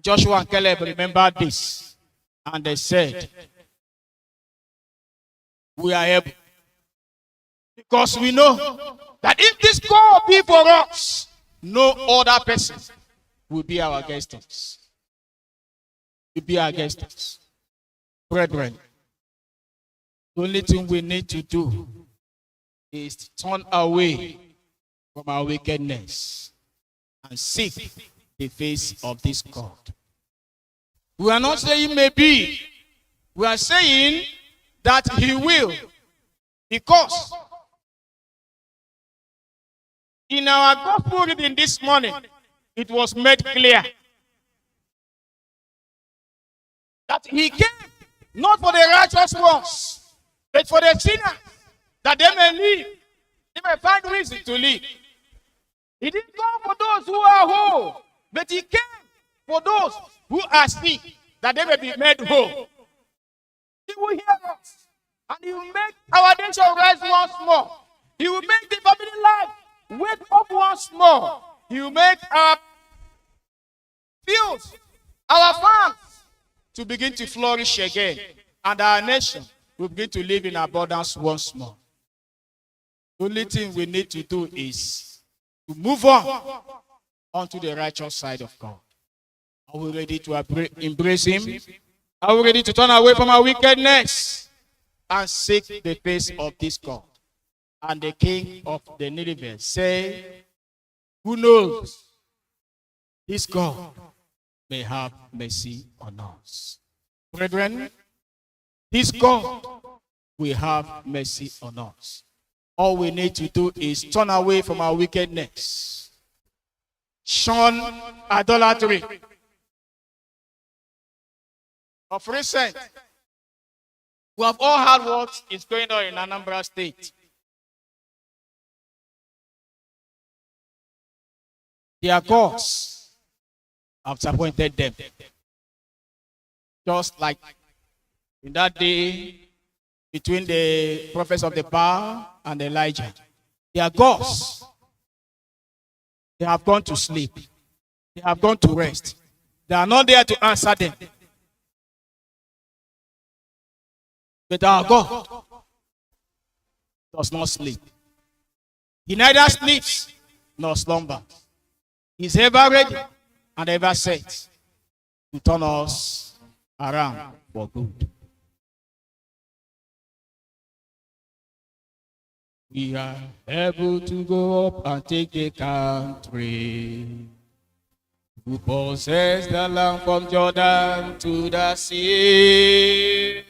Joshua and Caleb remembered this, and they said, we are able. Because we know that if this God be for us, no other person will be our against us. Will be against us. Brethren, the only thing we need to do is to turn away from our wickedness and seek the face of this God. We are not saying maybe. We are saying that he will. Because in our gospel reading this morning, it was made clear that he came not for the righteous ones, but for the sinners, that they may live, they may find reason to live. He didn't come for those who are whole, but he came for those who are sick, that they may be made whole. He will hear us, and he will make our nation rise once more. He will make the family life wake up once more. He will make our fields, our farms, to begin to flourish again, and our nation will begin to live in abundance once more. The only thing we need to do is to move on onto the righteous side of God. Are we ready to embrace him? Are we ready to turn away from our wickedness and seek the face of this God? And the king of the Nineveh said, who knows? This God may have mercy on us. Brethren, this God will have mercy on us. All we need to do is turn away from our wickedness. Shun idolatry. Of recent, we have all heard what is going on in Anambra State. Their gods have disappointed them. Just like in that day between the prophets of the Baal and Elijah. Their gods, they have gone to sleep. They have gone to rest. They are not there to answer them. But our God does not sleep. He neither sleeps nor slumbers. He's ever ready and ever set to turn us around for good. We are able to go up and take the country. Who possess the land from Jordan to the sea.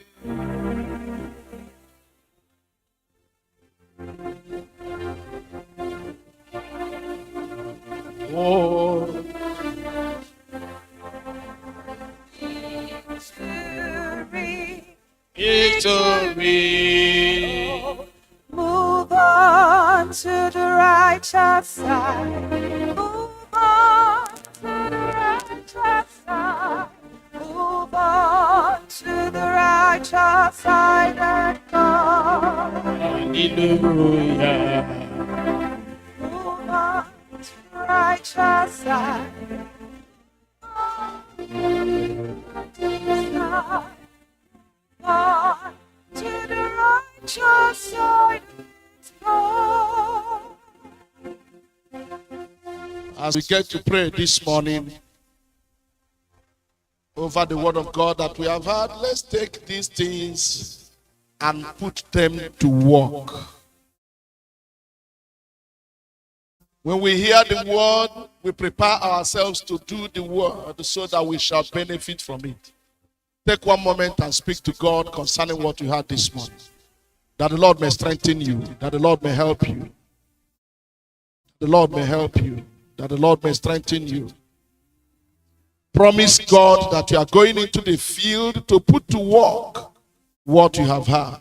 Oh, victory. Move on to the righteous side. Move on to the righteous side. Move on to the righteous side of God. Hallelujah. Move on to the righteous side. On to the righteous side of God. As we get to pray this morning over the word of God that we have heard, let's take these things and put them to work. When we hear the word, we prepare ourselves to do the word so that we shall benefit from it. Take one moment and speak to God concerning what you heard this morning. That the Lord may strengthen you. That the Lord may help you. The Lord may help you. That the Lord may strengthen you. Promise God that you are going into the field to put to work what you have heard.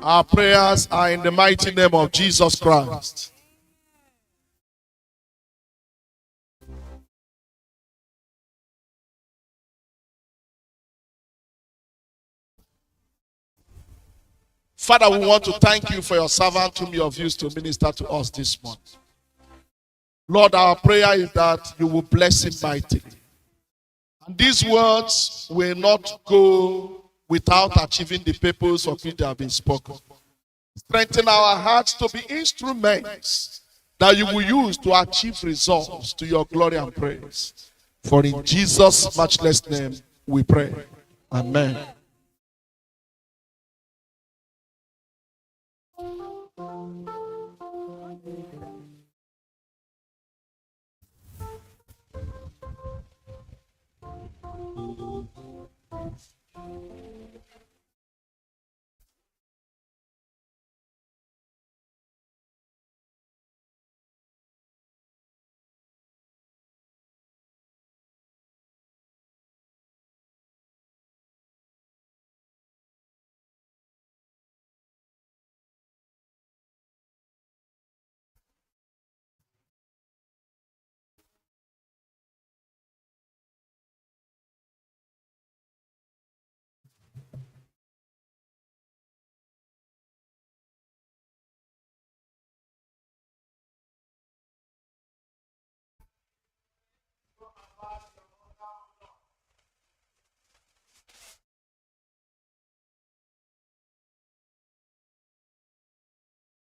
Our prayers are in the mighty name of Jesus Christ. Father, we want to thank you for your servant whom you have used to minister to us this month. Lord, our prayer is that you will bless him mightily. And these words will not go without achieving the purpose of which they have been spoken. Strengthen our hearts to be instruments that you will use to achieve results to your glory and praise. For in Jesus' matchless name we pray. Amen.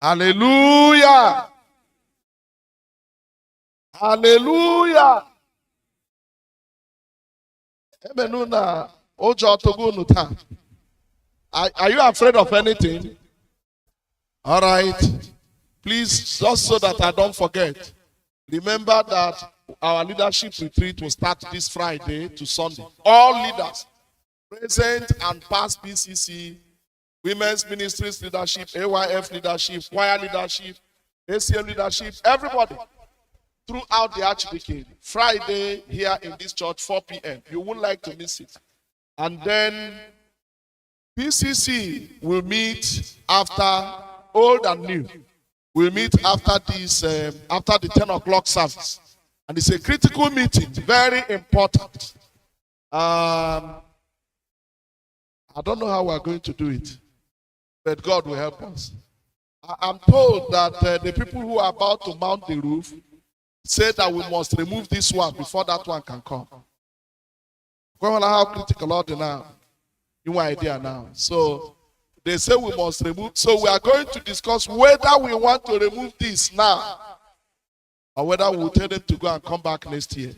Hallelujah. Hallelujah. Are you afraid of anything? All right. Please, just so that I don't forget, remember that our leadership retreat will start this Friday to Sunday. All leaders, present and past PCC, women's ministries leadership, AYF leadership, choir leadership, ACM leadership, everybody throughout the Archdeacon. Friday here in this church, 4 p.m. You wouldn't like to miss it. And then PCC will meet after old and new. We'll meet after this, after the 10 o'clock service. And it's a critical meeting, very important. I don't know how we're going to do it, but God will help us. I'm told that the people who are about to mount the roof say that we must remove this one before that one can come. How critical are they now? You have idea now. So they say we must remove. So we are going to discuss whether we want to remove this now or whether we'll tell them to go and come back next year.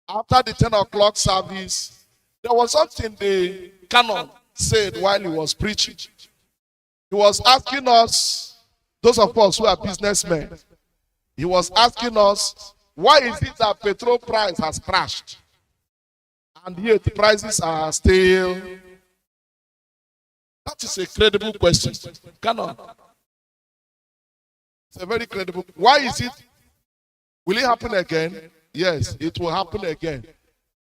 After the 10 o'clock service, there was something the canon said while he was preaching. He was asking us, those of us who are businessmen, he was asking us, why is it that petrol price has crashed? And yet the prices are still. That is a credible question. Canon. It's a very credible. Why is it? Will it happen again? Yes, it will happen again.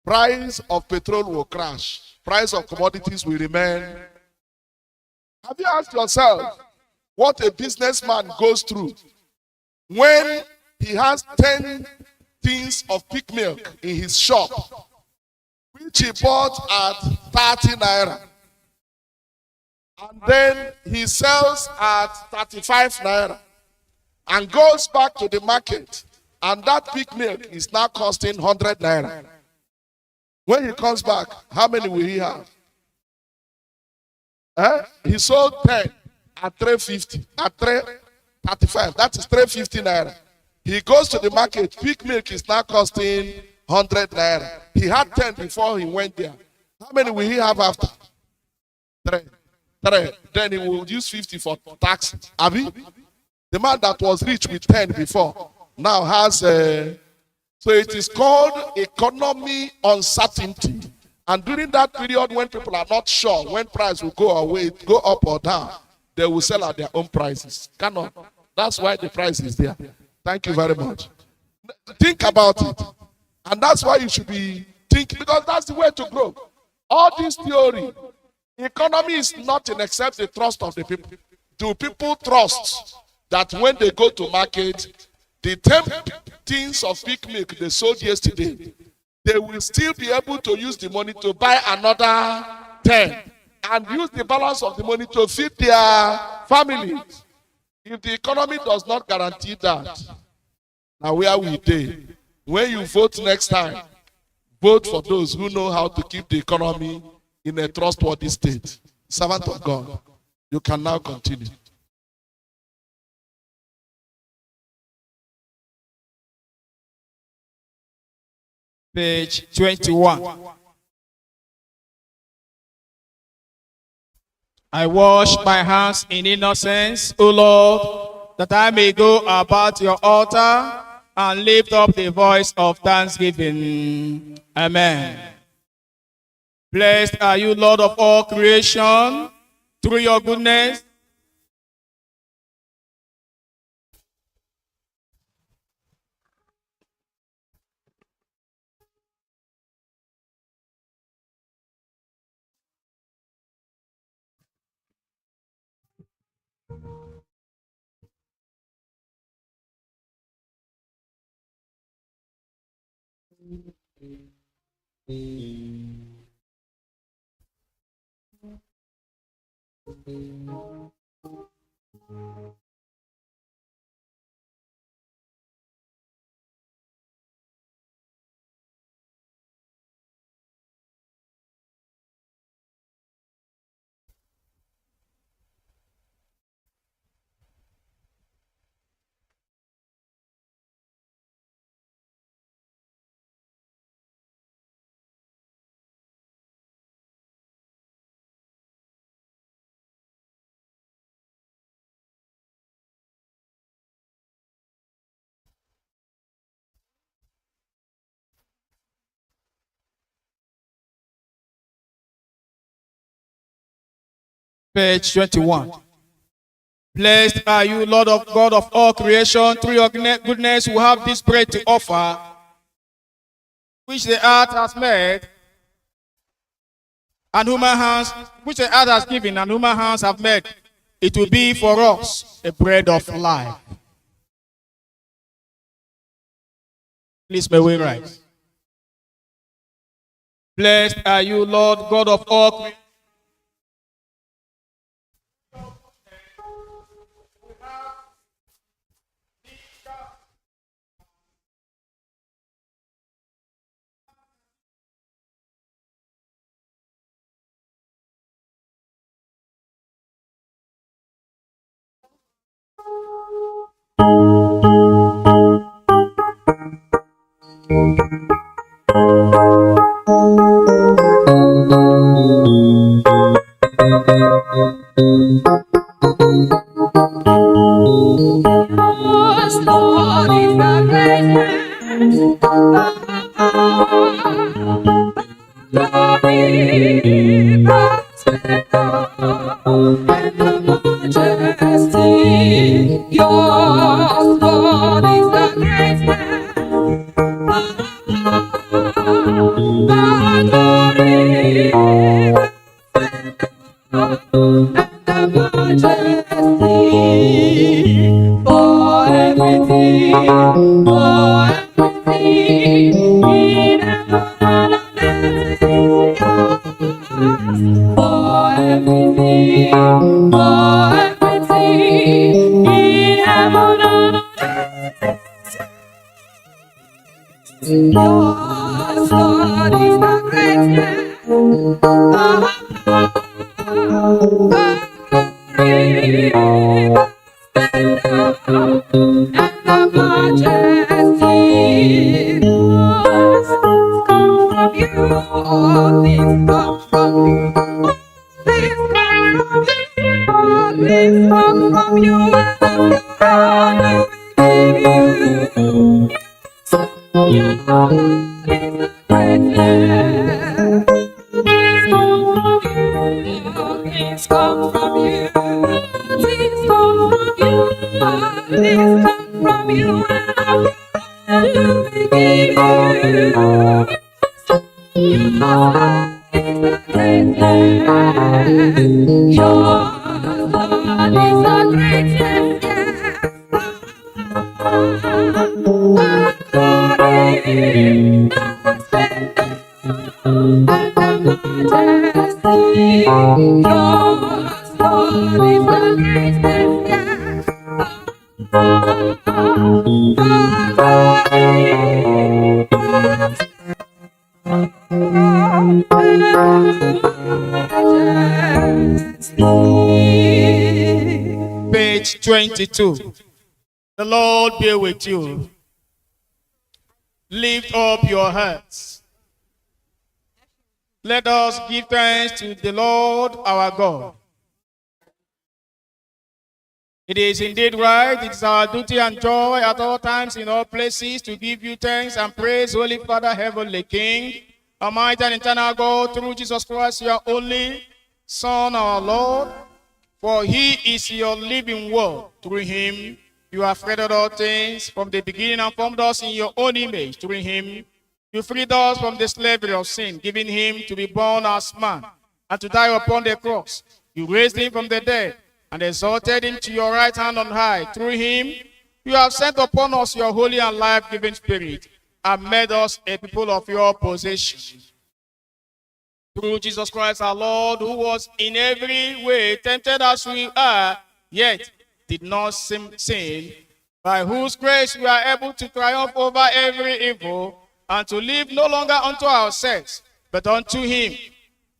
Price of petrol will crash. Price of commodities will remain. Have you asked yourself what a businessman goes through when he has 10 tins of pig milk in his shop, which he bought at 30 naira, and then he sells at 35 naira, and goes back to the market, and that pig milk is now costing 100 naira. When he comes back, how many will he have? He sold 10 at 350, at 335. That is 350 naira. He goes to the market, pig milk is now costing 100 naira. He had 10 before he went there. How many will he have after? 3. Then he will use 50 for tax. Abi? The man that was rich with 10 before now has so it is called economy uncertainty. And during that period when people are not sure when price will go away, go up or down, they will sell at their own prices. Cannot. That's why the price is there. Thank you very much. Think about it. And that's why you should be thinking, because that's the way to grow. All this theory, economy is nothing except the trust of the people. Do people trust that when they go to market, the 10 tins of big milk they sold yesterday, they will still be able to use the money to buy another 10 and use the balance of the money to feed their families? If the economy does not guarantee that, now where we dey? When you vote next time, vote for those who know how to keep the economy in a trustworthy state. Servant of God, you can now continue. Page 21. I wash my hands in innocence, O Lord, that I may go about your altar and lift up the voice of thanksgiving. Amen. Blessed are you, Lord of all creation, through your goodness. Page 21. Blessed are you, Lord of God of all creation, through your goodness who have this bread to offer, which the earth has made, and human hands, which the earth has given, and human hands have made. It will be for us a bread of life. Please may we rise. Blessed are you, Lord God of all creation. Yours, Lord, is the greatness, glory, the splendor, and the majesty. Yours, Lord, is the greatness, the glory, the splendor, and the majesty. For everything, in heaven and on earth is yours. For everything, in heaven and on earth is yours. Lord is the greatness, and the majesty. Come from you, all things come from you. All things come from you, and honor we give you. Your Lord is the greatness. All things come from you. All things come from you. All things come from you, and Page 22. The Lord be with you. Lift up your hearts. Let us give thanks to the Lord our God. It is indeed right, it is our duty and joy at all times in all places to give you thanks and praise, Holy Father, Heavenly King, Almighty and eternal God, through Jesus Christ, your only Son, our Lord. For he is your living word. Through him you have created all things from the beginning and formed us in your own image. Through him you freed us from the slavery of sin, giving him to be born as man and to die upon the cross. You raised him from the dead and exalted him to your right hand on high. Through him you have sent upon us your holy and life-giving Spirit and made us a people of your possession. Through Jesus Christ our Lord, who was in every way tempted as we are, yet did not sin, by whose grace we are able to triumph over every evil, and to live no longer unto ourselves, but unto him.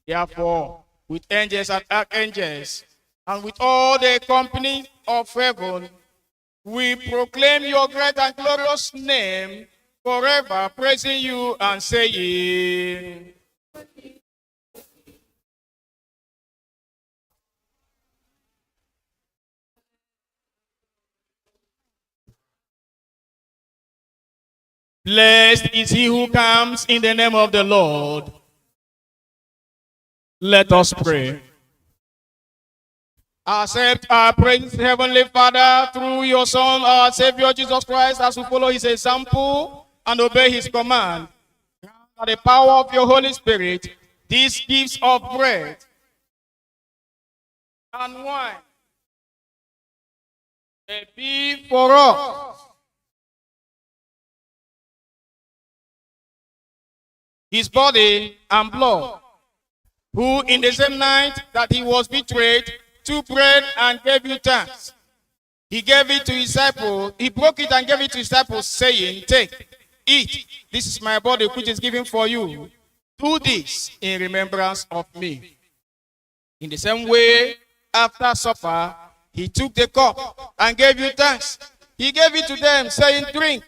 Therefore, with angels and archangels, and with all the company of heaven, we proclaim your great and glorious name forever, praising you and saying, blessed is he who comes in the name of the Lord. Let us pray. Accept our praise, Heavenly Father, through your Son, our Savior Jesus Christ, as we follow his example and obey his command. By the power of your Holy Spirit, these gifts of bread and wine may be for us his body and blood, who in the same night that he was betrayed took bread and gave you thanks. He gave it to his disciples. He broke it and gave it to his disciples, saying, take, eat. This is my body which is given for you. Do this in remembrance of me. In the same way, after supper, he took the cup and gave you thanks. He gave it to them, saying, drink.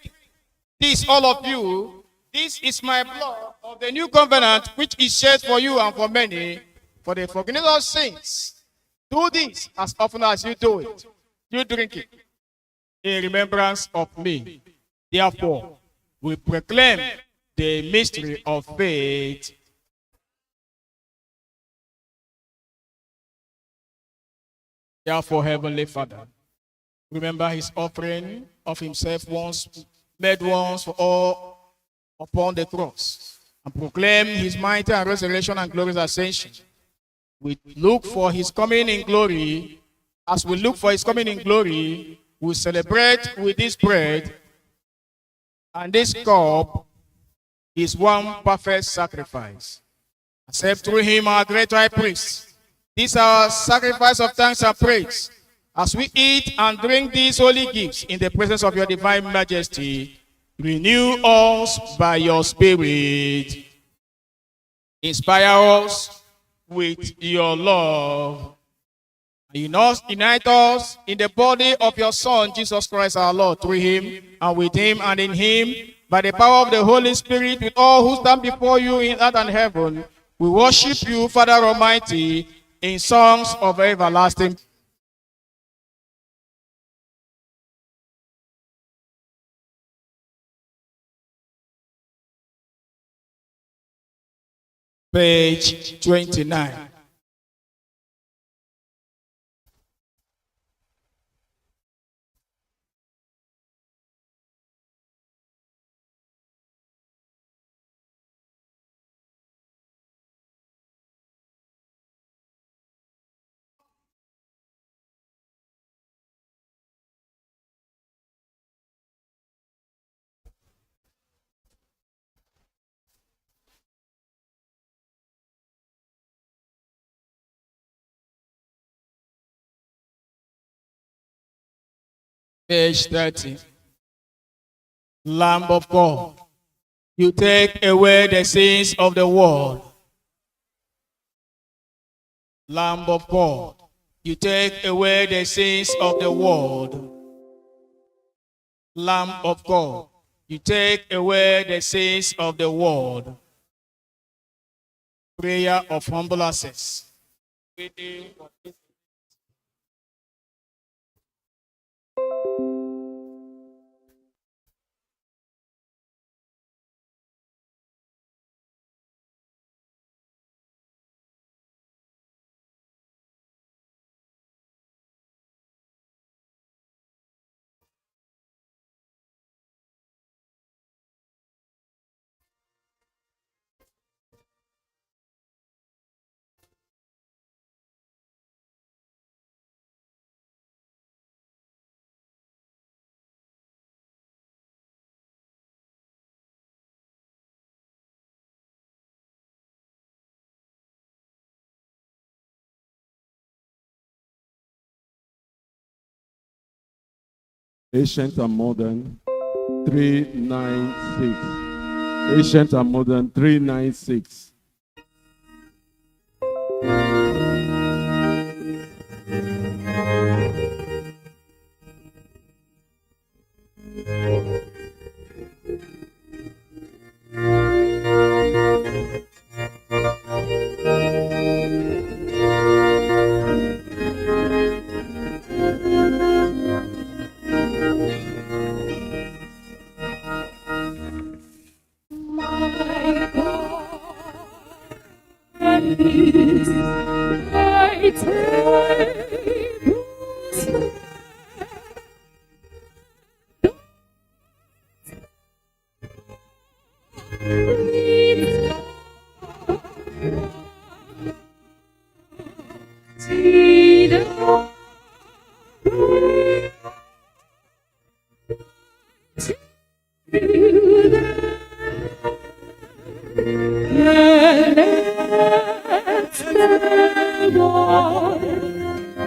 This, all of you, this is my blood of the new covenant, which is shed for you and for many, for the forgiveness of sins. Do this as often as you do it. You drink it in remembrance of me. Therefore, we proclaim the mystery of faith. Therefore, Heavenly Father, remember his offering of himself once, made once for all upon the cross, and proclaim his mighty and resurrection and glorious ascension. We look for his coming in glory. As we look for his coming in glory, we celebrate with this bread and this cup is one perfect sacrifice. Accept through him our great high priest. This is our sacrifice of thanks and praise. As we eat and drink these holy gifts in the presence of your divine majesty, renew us by your spirit. Inspire us with your love. Unite us in the body of your Son, Jesus Christ our Lord, through him and with him and in him, by the power of the Holy Spirit, with all who stand before you in earth and heaven. We worship you, Father Almighty, in songs of everlasting. Page 29. Page 30. Lamb of God, you take away the sins of the world. Lamb of God, you take away the sins of the world. Lamb of God, you take away the sins of the world. Prayer of humble access. Ancient and Modern 396. Ancient and Modern 396. My God is thy tables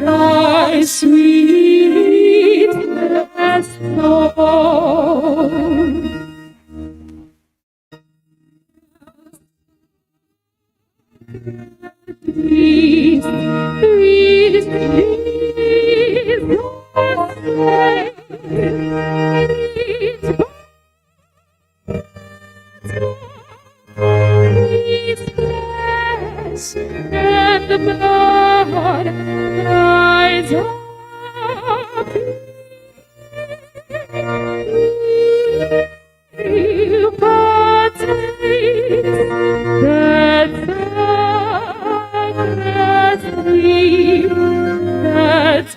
thy sweetness, Lord. Please, please, please, flesh and the blood rise up. You partake the sacred sleep, that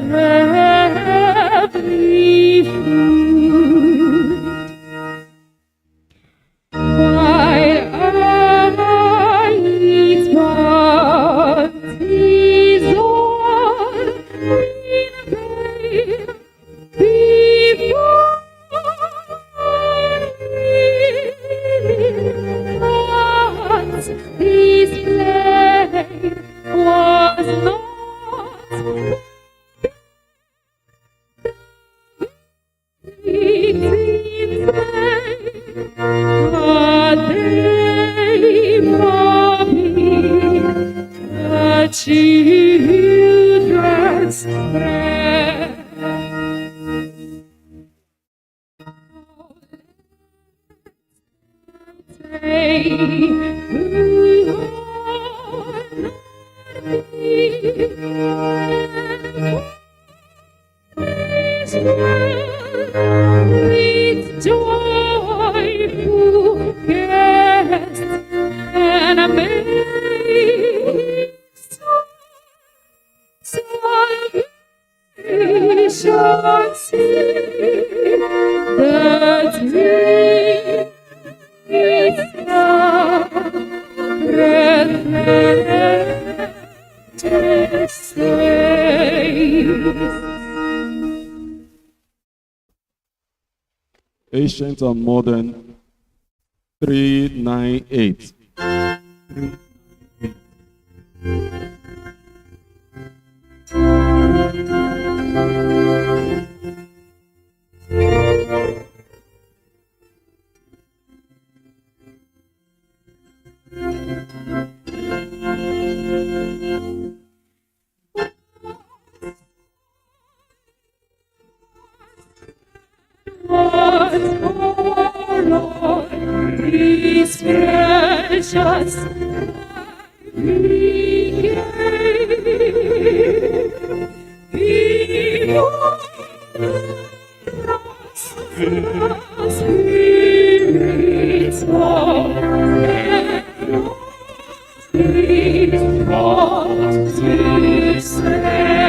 heavenly food. Why I eat but is all in vain before once this flame was not but they for me the children's bread. With joyful guests and amazed salvation see the dream is sacred saves. Ancient and Modern 398. Is precious, we gave Spirit's love, to save.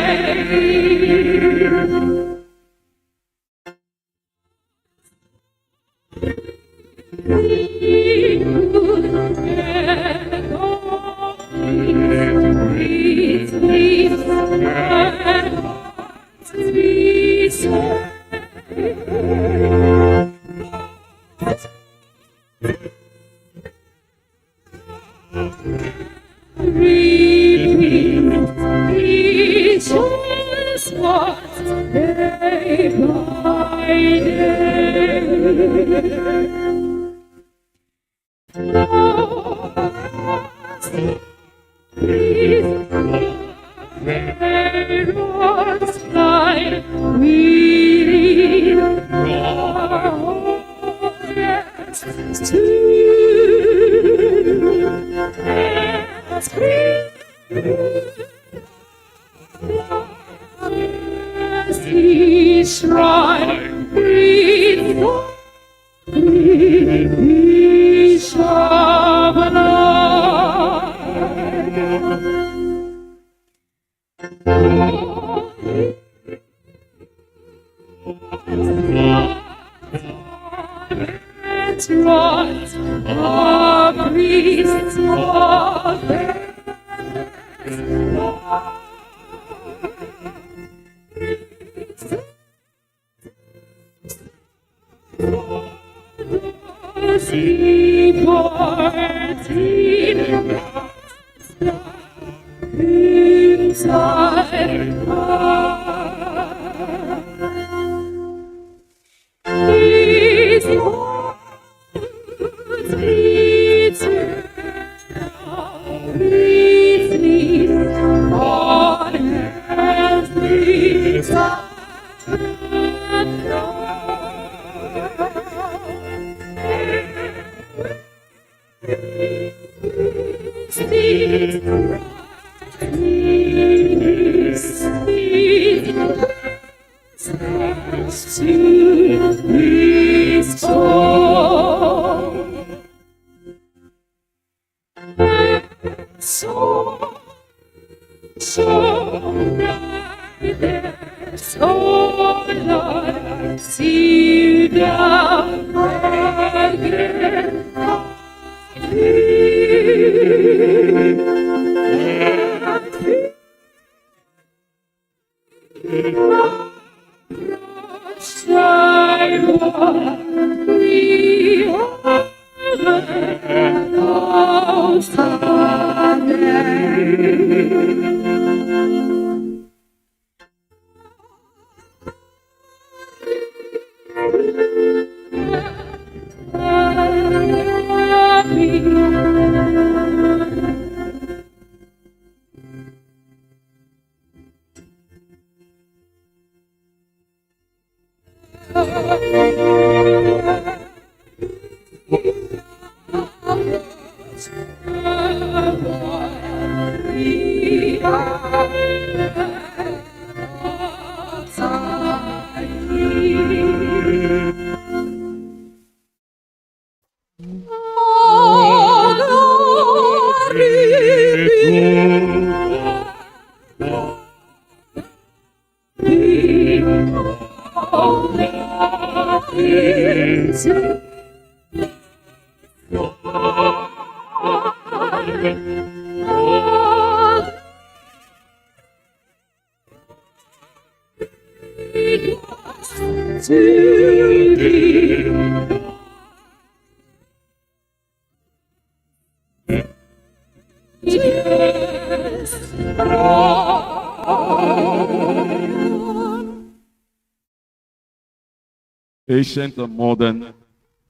Ancient and Modern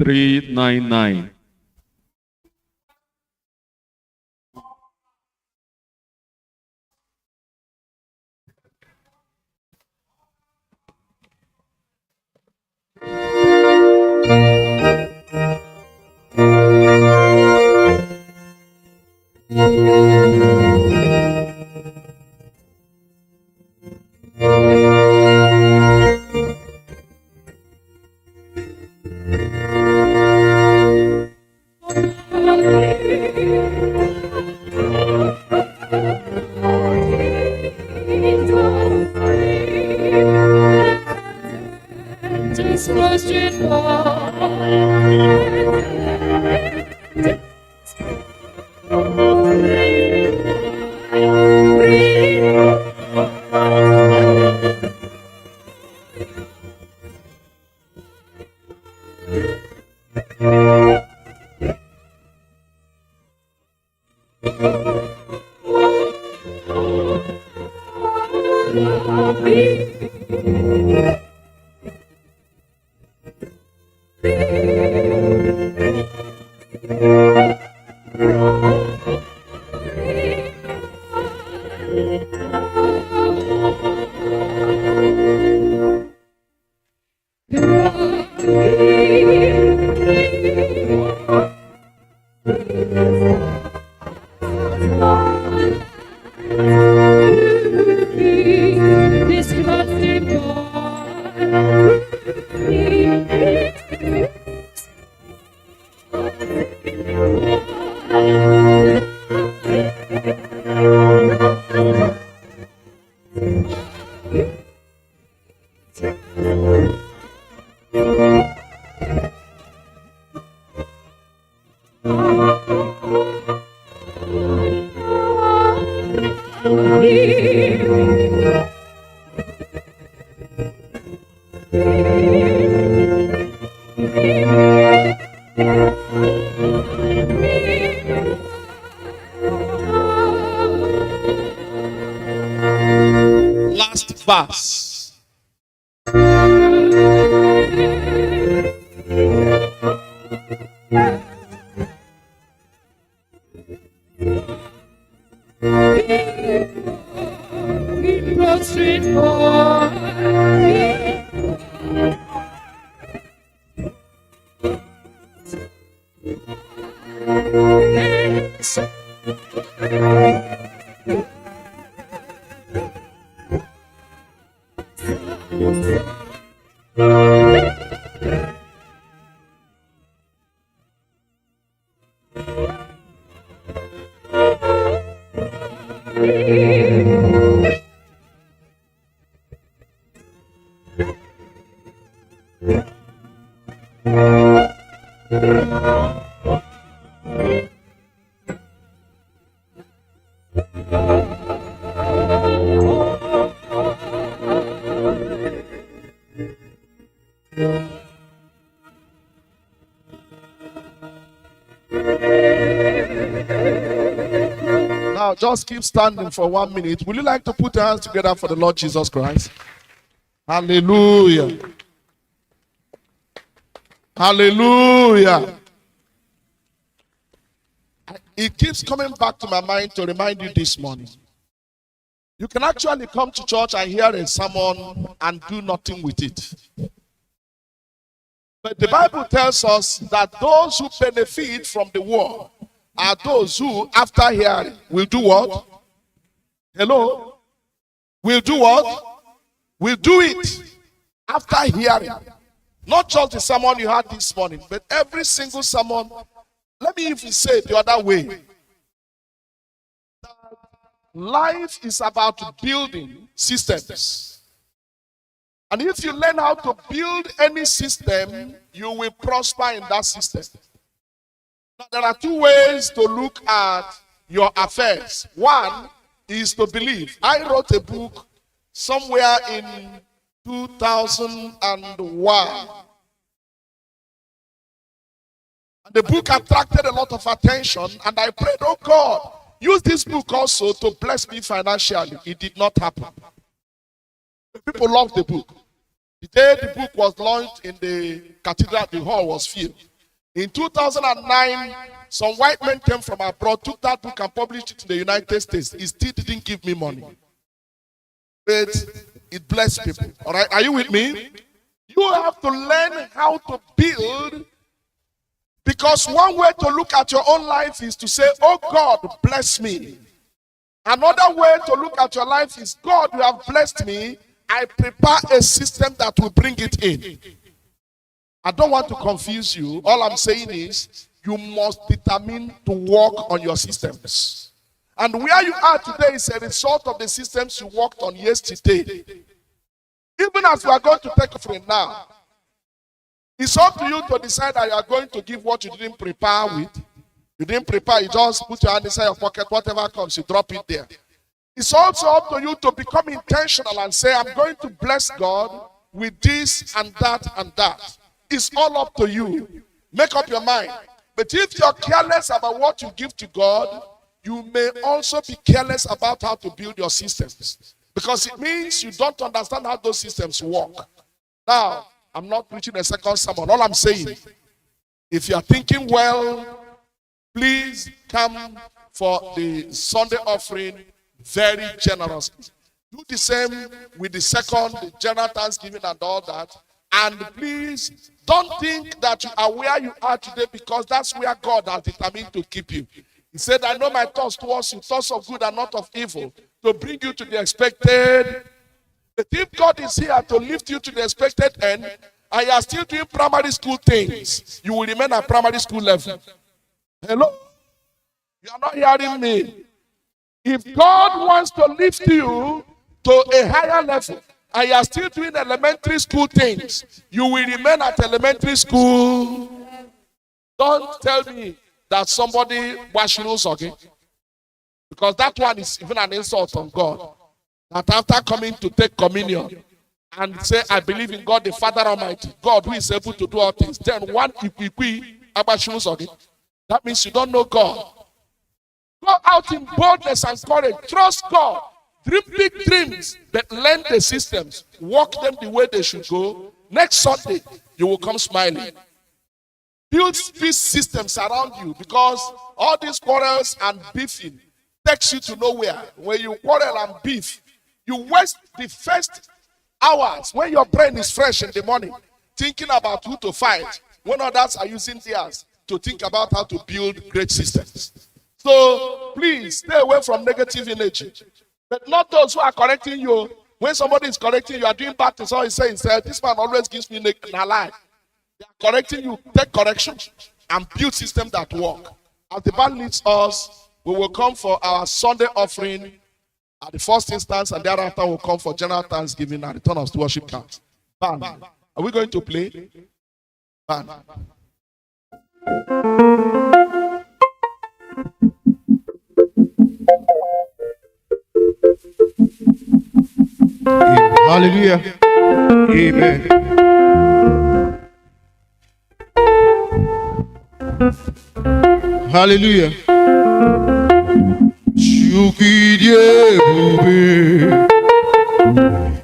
399. Just lost your Last verse. Now, just keep standing for 1 minute. Would you like to put your hands together for the Lord Jesus Christ? Hallelujah. Hallelujah. It keeps coming back to my mind to remind you this morning. You can actually come to church and hear a sermon and do nothing with it. But the Bible tells us that those who benefit from the word are those who, after hearing, will do what? Hello? Will do what? Will do it after hearing. Not just the sermon you had this morning, but every single sermon. Let me even say it the other way. Life is about building systems. And if you learn how to build any system, you will prosper in that system. Now, there are two ways to look at your affairs. One is to believe. I wrote a book somewhere in 2001. The book attracted a lot of attention, and I prayed, oh God, use this book also to bless me financially. It did not happen. People loved the book. The day the book was launched in the cathedral, the hall was filled. In 2009, some white men came from abroad, took that book and published it in the United States. It still didn't give me money. But it blessed people. All right, are you with me? You have to learn how to build, because one way to look at your own life is to say, oh God, bless me. Another way to look at your life is, God, you have blessed me. I prepare a system that will bring it in. I don't want to confuse you. All I'm saying is, you must determine to work on your systems. And where you are today is a result of the systems you worked on yesterday. Even as we are going to take offering now, it's up to you to decide that you are going to give what you didn't prepare with. You didn't prepare, you just put your hand inside your pocket, whatever comes, you drop it there. It's also up to you to become intentional and say, I'm going to bless God with this and that and that. It's all up to you. Make up your mind. But if you're careless about what you give to God, you may also be careless about how to build your systems. Because it means you don't understand how those systems work. Now, I'm not preaching a second sermon. All I'm saying, if you are thinking well, please come for the Sunday offering very generously. Do the same with the second, the general thanksgiving and all that. And please don't think that you are where you are today because that's where God has determined to keep you. He said, I know my thoughts towards you, thoughts of good and not of evil, to bring you to the expected. But if God is here to lift you to the expected end, and you are still doing primary school things, you will remain at primary school level. Hello? You are not hearing me. If God wants to lift you to a higher level, and you are still doing elementary school things, you will remain at elementary school. Don't tell me that somebody washes okay? Because that one is even an insult on God. That after coming to take communion and say, I believe in God the Father Almighty, God who is able to do all things, then one okay? That means you don't know God. Go out in boldness and courage. Trust God. Dream big dreams, but learn the systems. Walk them the way they should go. Next Sunday, you will come smiling. Build these systems around you, because all these quarrels and beefing takes you to nowhere. When you quarrel and beef, you waste the first hours when your brain is fresh in the morning thinking about who to fight, when others are using theirs to think about how to build great systems. So please stay away from negative energy. But not those who are correcting you. When somebody is correcting you, you are doing bad things. All he says, this man always gives me a lie. They are correcting you. Take correction and build systems that work. As the band leads us, we will come for our Sunday offering at the first instance, and thereafter we'll come for general thanksgiving and return of worship cards. Band, are we going to play? Band. Hallelujah. Amen. Hallelujah. Shukidye bube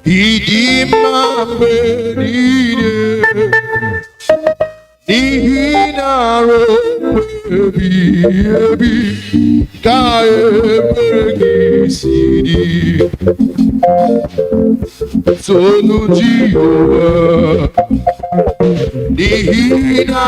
idimambe nide Nihinaro ebi kae pergisidi Sonu Jehovah Nihina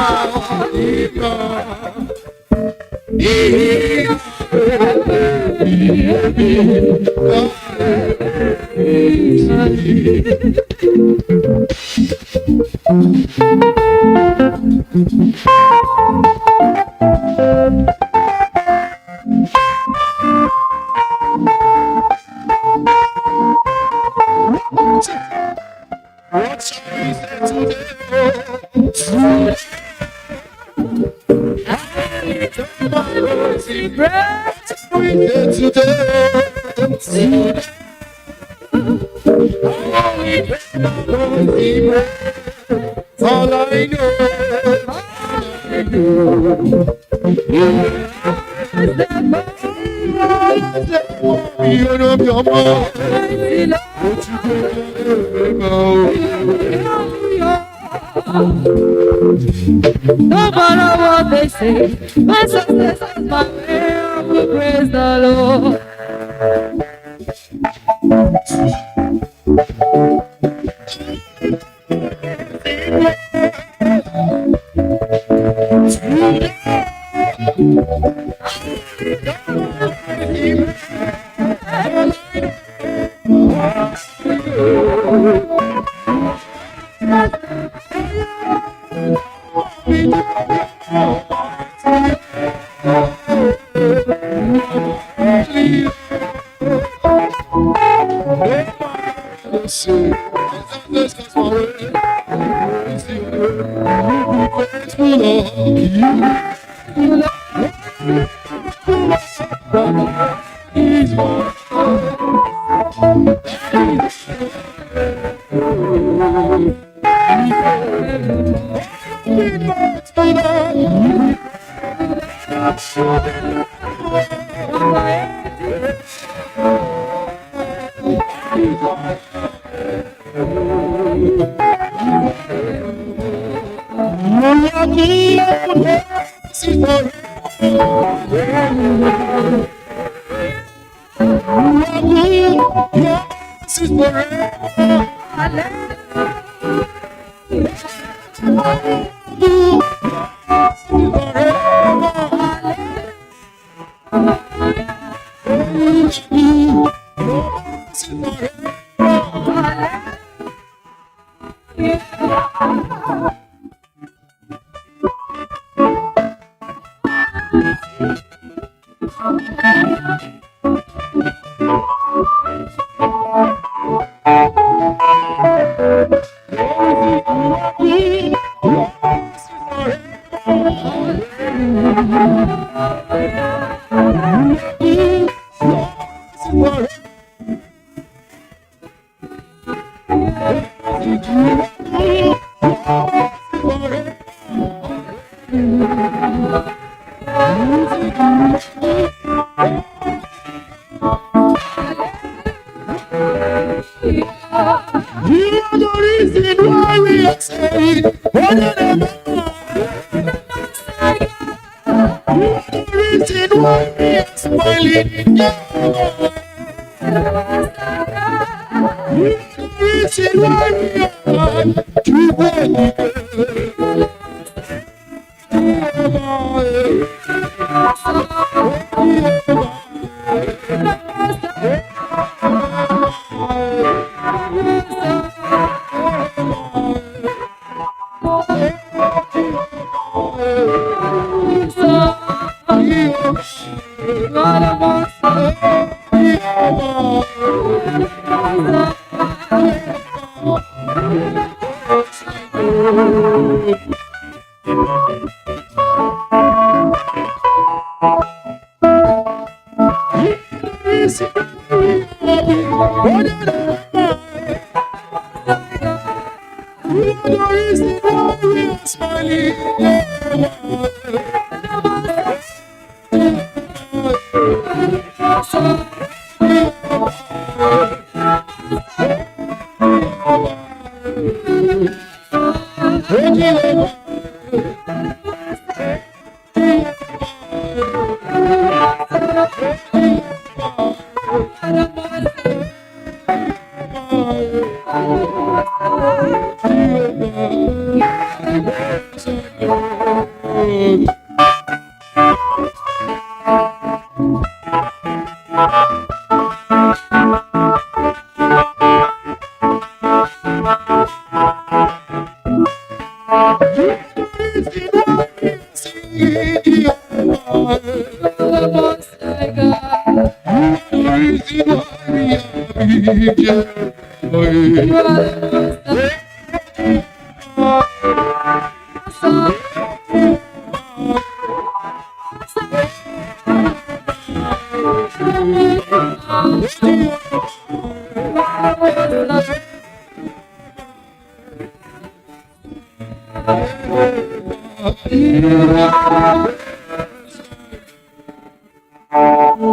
What shall we say today? All I know, you know your mind. No matter what they say, my success is my way. I will praise the Lord.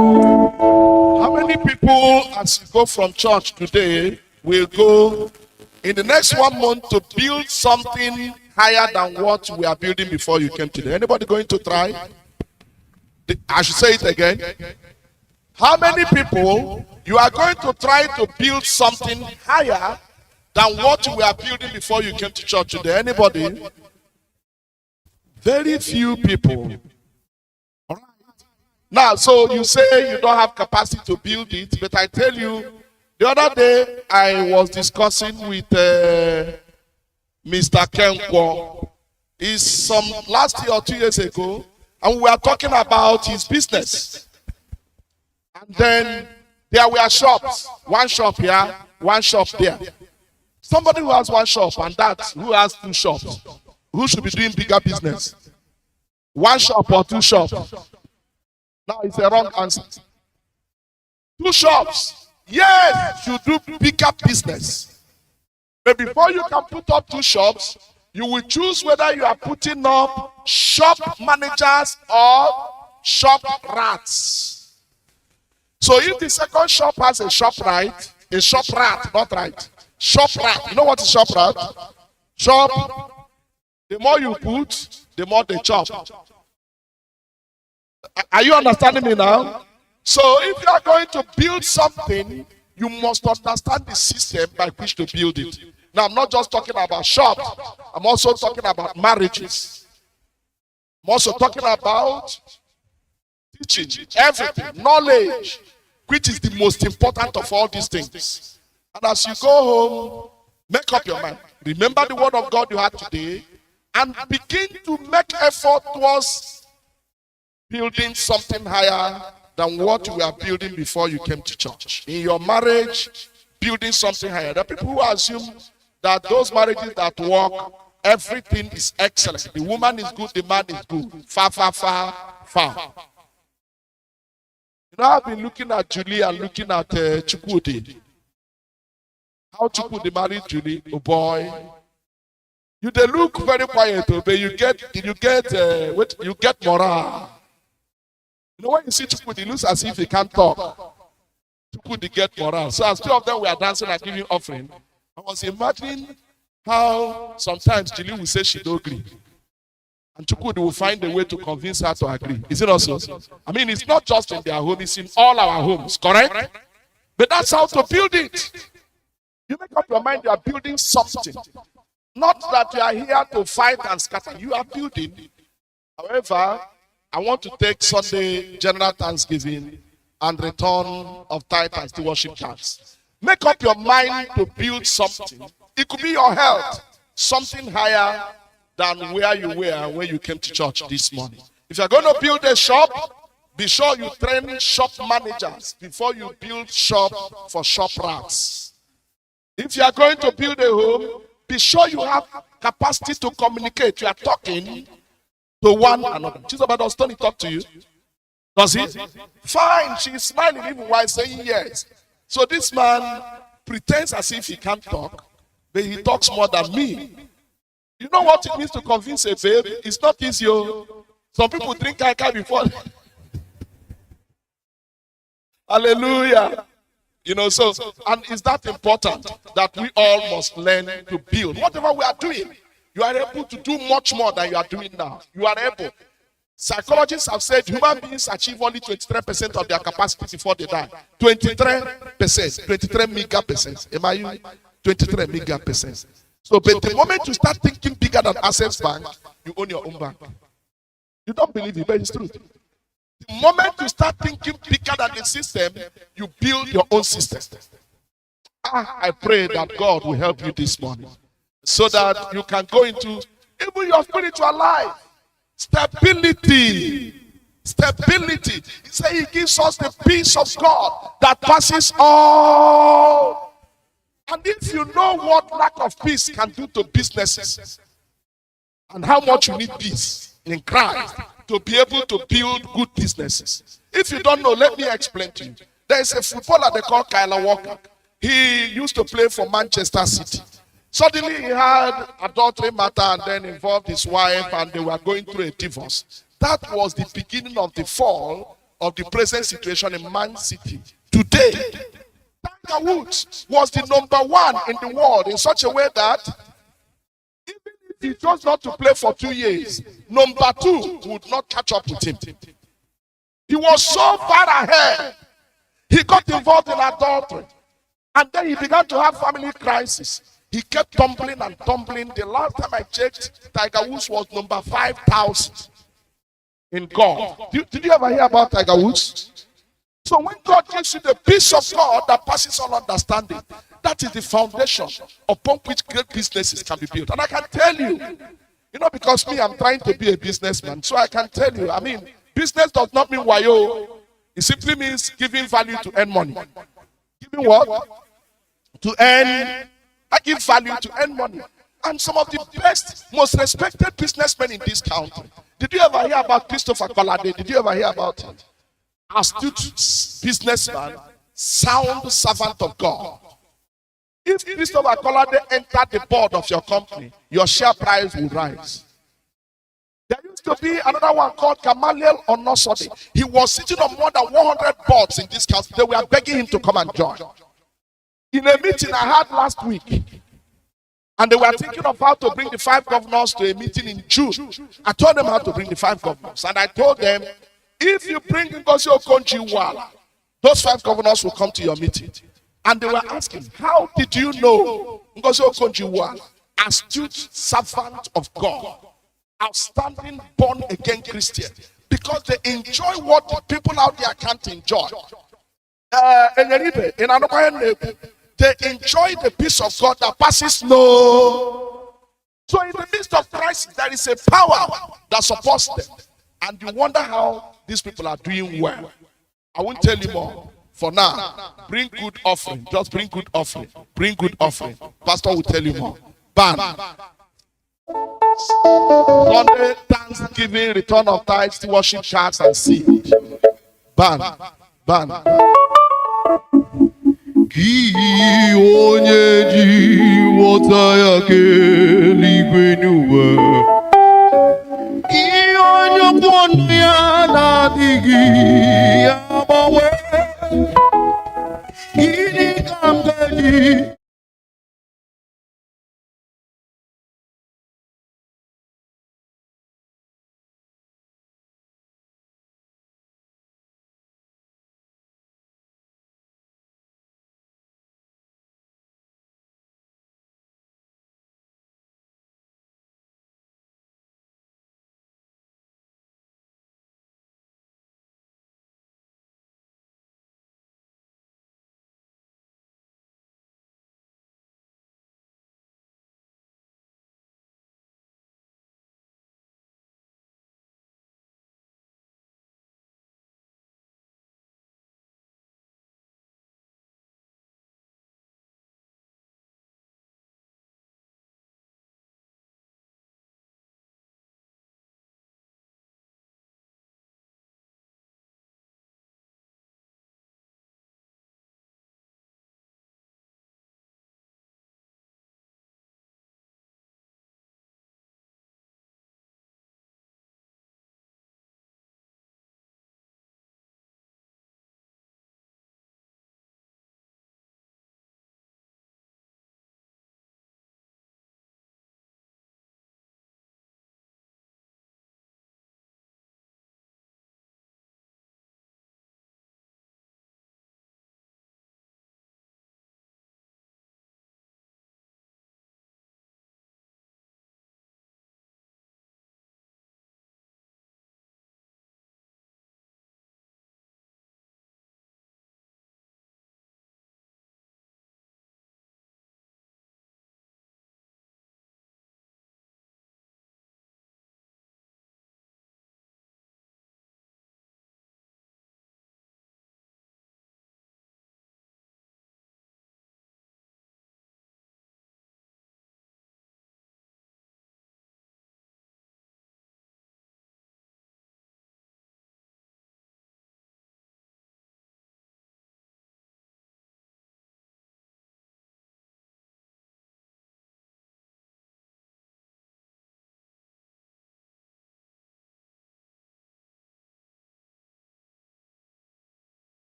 How many people, as you go from church today, will go in the next 1 month to build something higher than what we are building before you came today? Anybody going to try? I should say it again. How many people you are going to try to build something higher than what we are building before you came to church today? Anybody? Very few people. Now, so you say you don't have capacity to build it, but I tell you, the other day I was discussing with Mr. Kenkwo. Is some last year or 2 years ago, and we were talking about his business. And then there were shops, one shop here, one shop there. Somebody who has one shop and that who has two shops, who should be doing bigger business? One shop or two shops? Now it's a wrong answer. Two shops, yes, you do bigger business. But before you can put up two shops, you will choose whether you are putting up shop managers or shop rats. So if the second shop has a shop rat, not right, shop rat. You know what is shop rat? Shop, the more you put, the more they chop. Are you understanding me now? So if you are going to build something, you must understand the system by which to build it. Now, I'm not just talking about shops. I'm also talking about marriages. I'm also talking about teaching, everything, knowledge, which is the most important of all these things. And as you go home, make up your mind. Remember the word of God you had today and begin to make effort towards building something higher than what you were building before you came to church. In your marriage, building something higher. There are people who assume that those marriages that work, everything is excellent. The woman is good, the man is good. Far, far, far, far. You know, I've been looking at Julie and looking at Chukwudi. How Chukwudi married Julie? Oh boy. They look very quiet, but you get morale. You know, when you see Chukwudi, it looks as if he can't talk. Chukwudi get morale. So as two of them were dancing and giving offering, I was imagining how sometimes Julie will say she don't agree. And Chukwudi will find a way to convince her to agree. Is it also? I mean, it's not just in their home, it's in all our homes, correct? But that's how to build it. You make up your mind you are building something. Not that you are here to fight and scatter. You are building. However, I want to take Sunday General Thanksgiving and return of tithe and stewardship tax. Make up your mind to build something. It could be your health, something higher than where you were when you came to church this morning. If you're going to build a shop, be sure you train shop managers before you build shop for shop rats. If you are going to build a home, be sure you have capacity to communicate. You are talking to one another. Jesus, does Tony talk to you? Does he? Fine, she's smiling even while saying yes. So this man pretends as if he can't talk, but he talks more than me. You know what it means to convince a babe? It's not easy. Some people drink kai before. Hallelujah. You know, so, and is that important that we all must learn to build? Whatever we are doing, you are able to do much more than you are doing now. You are able. Psychologists have said human beings achieve only 23% of their capacity before they die. 23%, 23 mega percent. Am I you? 23 mega percent. So, but the moment you start thinking bigger than Access Bank, you own your own bank. You don't believe it, but it's true. The moment you start thinking bigger than the system, you build your own system. I pray that God will help you this morning so that you can go into even your spiritual life. Stability. Stability. He said he gives us the peace of God that passes all. And if you know what lack of peace can do to businesses and how much you need peace in Christ to be able to build good businesses. If you don't know, let me explain to you. There is a footballer they call Kyle Walker. He used to play for Manchester City. Suddenly he had adultery matter and then involved his wife and they were going through a divorce. That was the beginning of the fall of the present situation in Man City. Today, Tiger Woods was the #1 in the world in such a way that even if he chose not to play for 2 years, #2 would not catch up with him. He was so far ahead. He got involved in adultery. And then he began to have family crisis. He kept tumbling and tumbling. The last time I checked, Tiger Woods was number 5,000. in God. Did you ever hear about Tiger Woods? So when God gives you the peace of God that passes all understanding, that is the foundation upon which great businesses can be built. And I can tell you, because me, I'm trying to be a businessman, so I can tell you, business does not mean wayo. It simply means giving value to earn money. Giving what? To earn. I give value to earn money. And some of the best, most respected businessmen in this country. Did you ever hear about Christopher Colade? Did you ever hear about it? Astute businessman, sound servant of God. If Christopher Colade entered the board of your company, your share price will rise. There used to be another one called Gamaliel Onosode. He was sitting on more than 100 boards in this country. They were begging him to come and join. In a meeting I had last week, and they were thinking of how to bring the 5 governors to a meeting in June. I told them how to bring the 5 governors. And I told them, if you bring Ngozi Okonjo-Iweala, those 5 governors will come to your meeting. And they were asking, how did you know Ngozi Okonjo-Iweala? Astute servant of God, outstanding born-again Christian. Because they enjoy what the people out there can't enjoy. They enjoy the peace of God that passes no. So in the midst of crisis, there is a power that supports them. And you wonder how these people are doing well. I won't tell you more. For now, bring good offering. Just bring good offering. Bring good offering. Pastor will tell you more. Ban. Sunday, Thanksgiving, return of tithes, worship cards and seed. Ban. Ban. Ki onye ji ghọta ya ka eluigwe n'ụwa. Ki onye okwu ọnụ ya na-adịghị ya agbanwe. Gịnị ka m ga-eji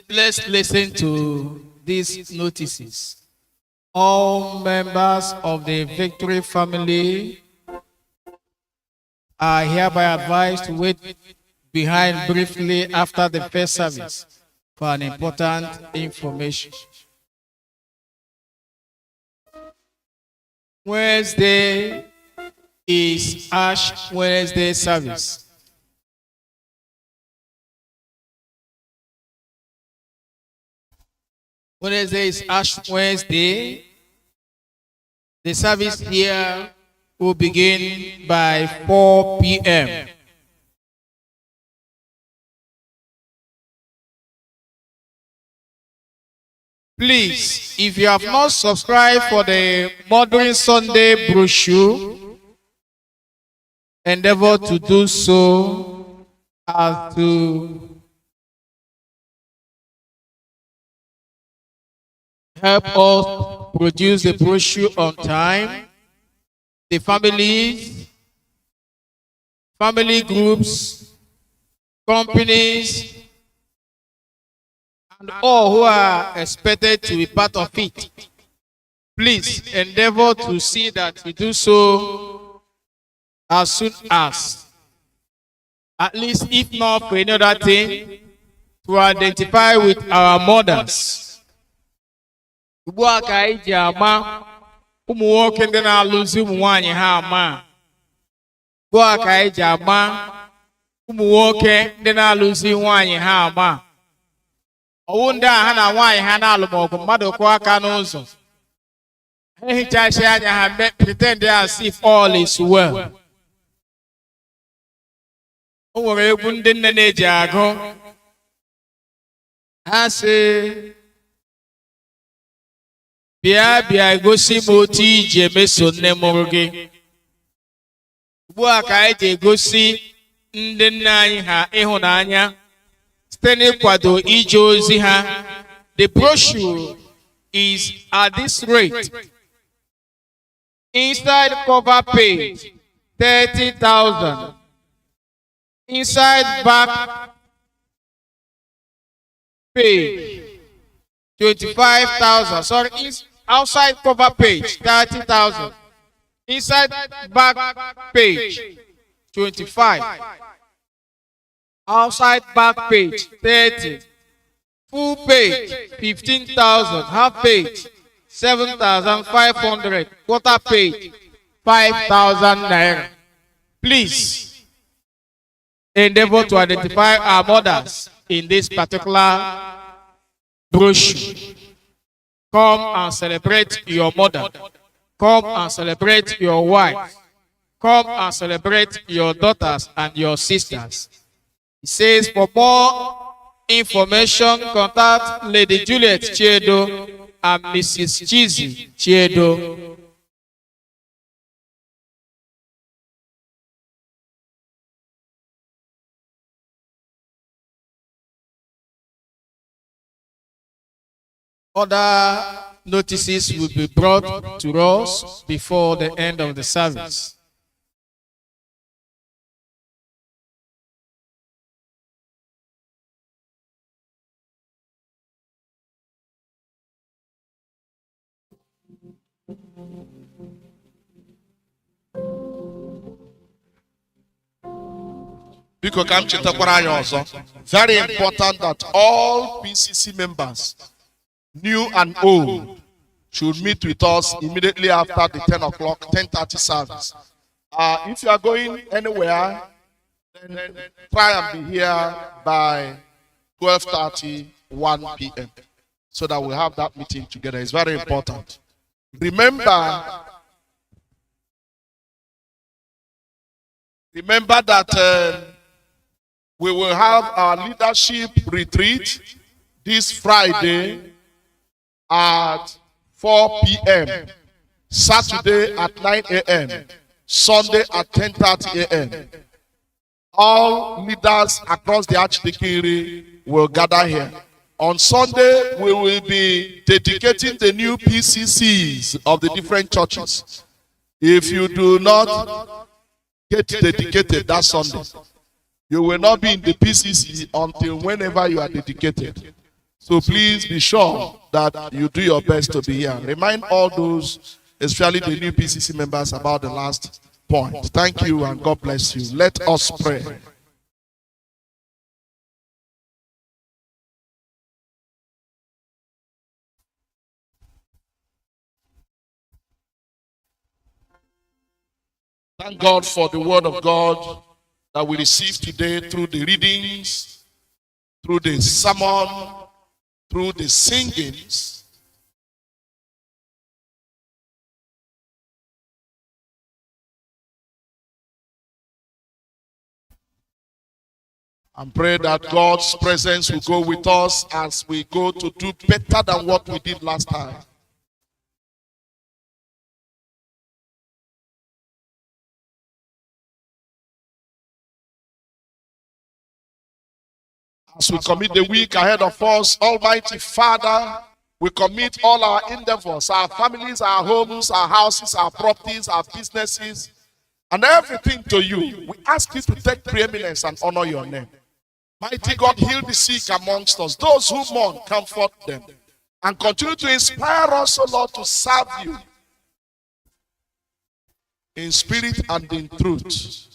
Let's listen to these notices. All members of the Victory family are hereby advised to wait behind briefly after the first service for an important information. Wednesday is Ash Wednesday service. Wednesday is Ash Wednesday. The service here will begin by 4 p.m. Please, if you have not subscribed for the Mothering Sunday brochure, endeavor to do so as to help us produce the brochure on time. The families, family groups, companies, and all who are expected to be part of it. Please endeavor to see that we do so as soon as, at least if not for any other thing, to identify with our mothers. Ugbu a ka anyị ji ama ụmụ nwoke ndị na-alụzi ụmụ nwaanyị ha ama. Ugbu a ka anyị ji ama ụmụ nwoke ndị na-alụzi nwaanyị ha ama. Ọwụ ndị a ha na nwaanyị ha na-alụ ma ọgụ mmadụ kụọ aka n'ụzọ. Ha ehichachi anya ha pretend as if all is well. O nwere egwu ndị nne na-eji agụ. Ha sị bịa bịa gosi m otu iji emeso nne mụrụ gị. Ugbu a ka anyị ji egosi ndị nne anyị ha ịhụnanya site n'ịkwado ije ozi ha. The brochure is at this rate. Inside cover page 30,000. Inside back page 25,000. Sorry, outside cover page 30,000. Inside back page 25. Outside back page 30. Full page 15,000. Half page 7,500. Quarter page 5,000 naira. Please endeavor to identify our mothers in this particular brochure. Come and celebrate your mother. Come and celebrate your wife. Come and celebrate your daughters and your sisters. It says, for more information, contact Lady Juliet Chiedo and Mrs. Chizzy Chiedo. Other notices will be brought to us before the end of the service. Very important that all PCC members, new and old, should meet with us immediately after the 10 o'clock, 10:30 service. If you are going anywhere, then try and be here by 12:30, 1 p.m. so that we have that meeting together. It's very important. Remember that we will have our leadership retreat this Friday at 4 p.m., Saturday at 9 a.m., Sunday at 10:30 a.m. All leaders across the Archdeaconry will gather here. On Sunday, we will be dedicating the new PCCs of the different churches. If you do not get dedicated that Sunday, you will not be in the PCC until whenever you are dedicated. So please be sure that you do your best to be here. Remind all those, especially the new PCC members, about the last point. Thank you and God bless you. Let us pray. Thank God for the word of God that we received today through the readings, through the sermon, through the singings. And pray that God's presence will go with us as we go to do better than what we did last time. As we commit the week ahead of us, Almighty Father, we commit all our endeavors, our families, our homes, our houses, our properties, our businesses, and everything to you. We ask you to take preeminence and honor your name. Mighty God, heal the sick amongst us. Those who mourn, comfort them. And continue to inspire us, O Lord, to serve you in spirit and in truth.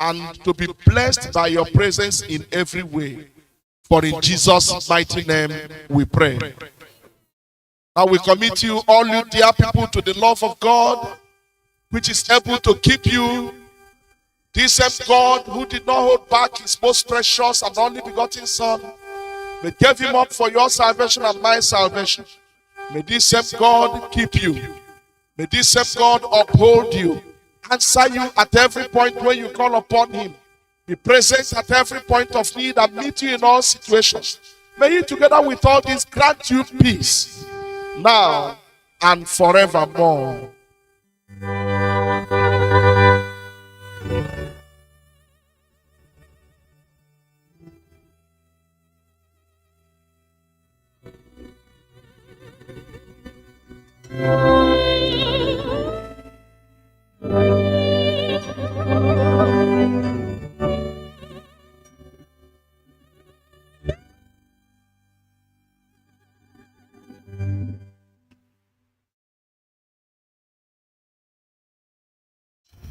And to be blessed by your presence in every way. For in Jesus' mighty name we pray. Now we commit you, all you dear people, to the love of God, which is able to keep you. This same God who did not hold back his most precious and only begotten Son, may give him up for your salvation and my salvation. May this same God keep you. May this same God uphold you, answer you at every point when you call upon him. Be present at every point of need and meet you in all situations. May he, together with all this, grant you peace now and forevermore.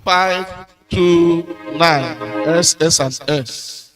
Five, 2, 9. S and S.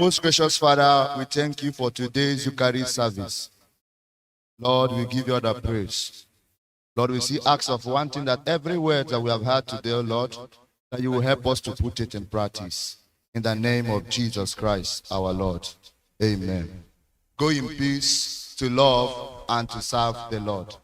Most gracious Father, we thank you for today's Eucharist service. Lord, we give you all the praise. Lord, we see acts of one thing, that every word that we have heard today, Lord, that you will help us to put it in practice. In the name of Jesus Christ, our Lord. Amen. Go in peace to love and to serve the Lord.